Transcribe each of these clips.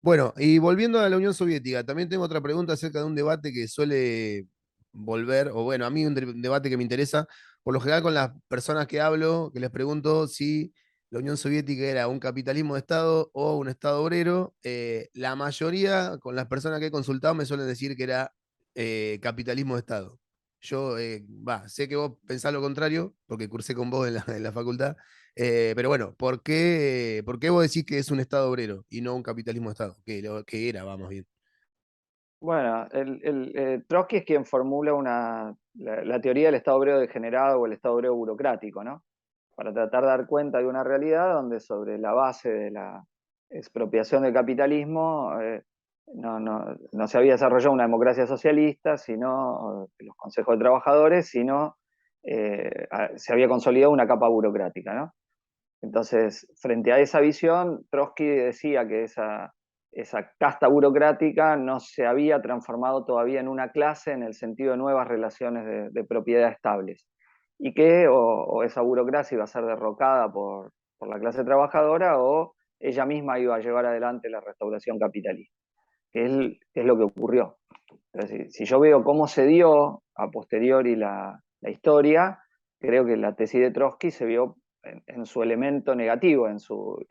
Bueno, y volviendo a la Unión Soviética, también tengo otra pregunta acerca de un debate que suele volver, o bueno, a mí un debate que me interesa, por lo general con las personas que hablo, que les pregunto si la Unión Soviética era un capitalismo de Estado o un Estado obrero. La mayoría, con las personas que he consultado, me suelen decir que era capitalismo de Estado. Yo, sé que vos pensás lo contrario, porque cursé con vos en la facultad. Pero bueno, ¿por qué vos decís que es un Estado obrero y no un capitalismo de Estado? Que era, vamos bien. Bueno, Trotsky es quien formula la teoría del Estado obrero degenerado o el Estado obrero burocrático, ¿no? Para tratar de dar cuenta de una realidad donde sobre la base de la expropiación del capitalismo no se había desarrollado una democracia socialista, sino los consejos de trabajadores, sino se había consolidado una capa burocrática, ¿no? Entonces, frente a esa visión, Trotsky decía que esa casta burocrática no se había transformado todavía en una clase en el sentido de nuevas relaciones de propiedad estables, y que o esa burocracia iba a ser derrocada por la clase trabajadora o ella misma iba a llevar adelante la restauración capitalista, que es lo que ocurrió. Entonces, si yo veo cómo se dio a posteriori la historia, creo que la tesis de Trotsky se vio en su elemento negativo, en su,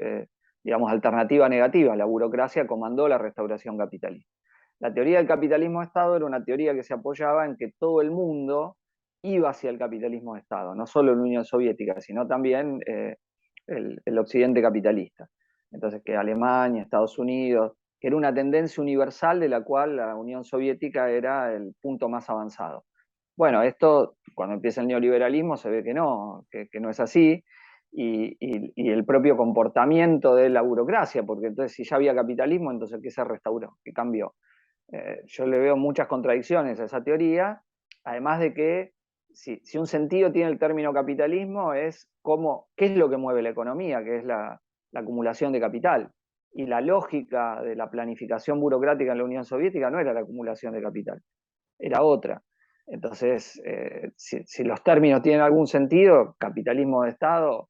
digamos, alternativa negativa. La burocracia comandó la restauración capitalista. La teoría del capitalismo de Estado era una teoría que se apoyaba en que todo el mundo iba hacia el capitalismo de Estado, no solo la Unión Soviética, sino también el occidente capitalista. Entonces, que Alemania, Estados Unidos, que era una tendencia universal de la cual la Unión Soviética era el punto más avanzado. Bueno, esto cuando empieza el neoliberalismo se ve que no es así, y el propio comportamiento de la burocracia, porque entonces si ya había capitalismo, entonces ¿qué se restauró? ¿Qué cambió? Yo le veo muchas contradicciones a esa teoría, además de que si un sentido tiene el término capitalismo es qué es lo que mueve la economía, que es la acumulación de capital. Y la lógica de la planificación burocrática en la Unión Soviética no era la acumulación de capital, era otra. Entonces, si los términos tienen algún sentido, capitalismo de Estado,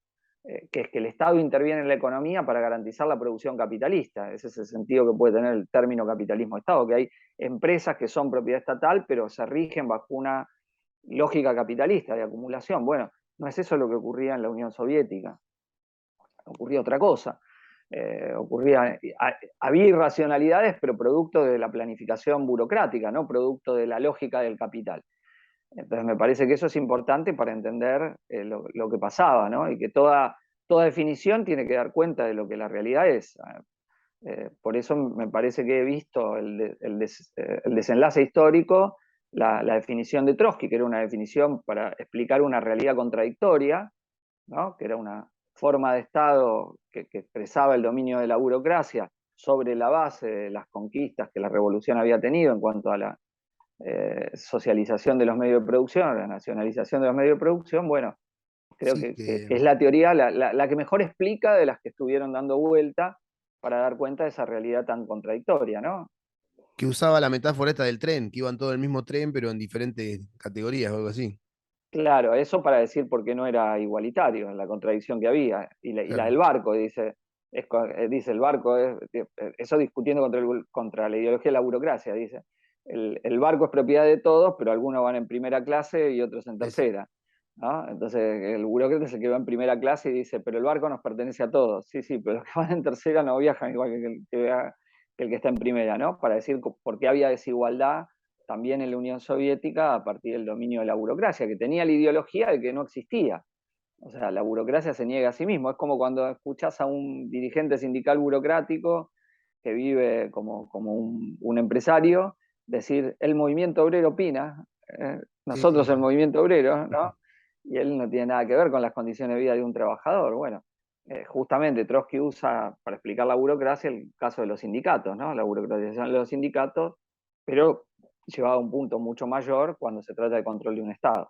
que es que el Estado interviene en la economía para garantizar la producción capitalista. Ese es el sentido que puede tener el término capitalismo de Estado, que hay empresas que son propiedad estatal, pero se rigen bajo una lógica capitalista de acumulación. Bueno, no es eso lo que ocurría en la Unión Soviética, ocurría otra cosa. Había irracionalidades, pero producto de la planificación burocrática, no producto de la lógica del capital. Entonces me parece que eso es importante para entender lo que pasaba, ¿no? Y que toda definición tiene que dar cuenta de lo que la realidad es. Por eso me parece que he visto el desenlace histórico, la definición de Trotsky, que era una definición para explicar una realidad contradictoria, ¿no? Que era una forma de Estado que expresaba el dominio de la burocracia sobre la base de las conquistas que la revolución había tenido en cuanto a la socialización de los medios de producción, la nacionalización de los medios de producción. Bueno, creo Sí, que es la teoría la que mejor explica de las que estuvieron dando vuelta para dar cuenta de esa realidad tan contradictoria, ¿no? que usaba la metáfora esta del tren, que iban todo en el mismo tren, pero en diferentes categorías o algo así. Claro, eso para decir por qué no era igualitario, la contradicción que había. Y la Claro. del barco, dice el barco, eso discutiendo contra la ideología de la burocracia, dice. El barco es propiedad de todos, pero algunos van en primera clase y otros en Eso. tercera, ¿no? Entonces el burócrata se quedó en primera clase y dice, pero el barco nos pertenece a todos. Sí, sí, pero los que van en tercera no viajan igual que el que está en primera, ¿no? Para decir por qué había desigualdad también en la Unión Soviética a partir del dominio de la burocracia, que tenía la ideología de que no existía. O sea, la burocracia se niega a sí mismo. Es como cuando escuchás a un dirigente sindical burocrático que vive como un empresario decir, el movimiento obrero opina, Sí, sí, nosotros el sí. movimiento obrero, ¿no? Y él no tiene nada que ver con las condiciones de vida de un trabajador. Bueno, justamente Trotsky usa para explicar la burocracia el caso de los sindicatos, ¿no? La burocratización de los sindicatos, pero llevado a un punto mucho mayor cuando se trata de control de un Estado.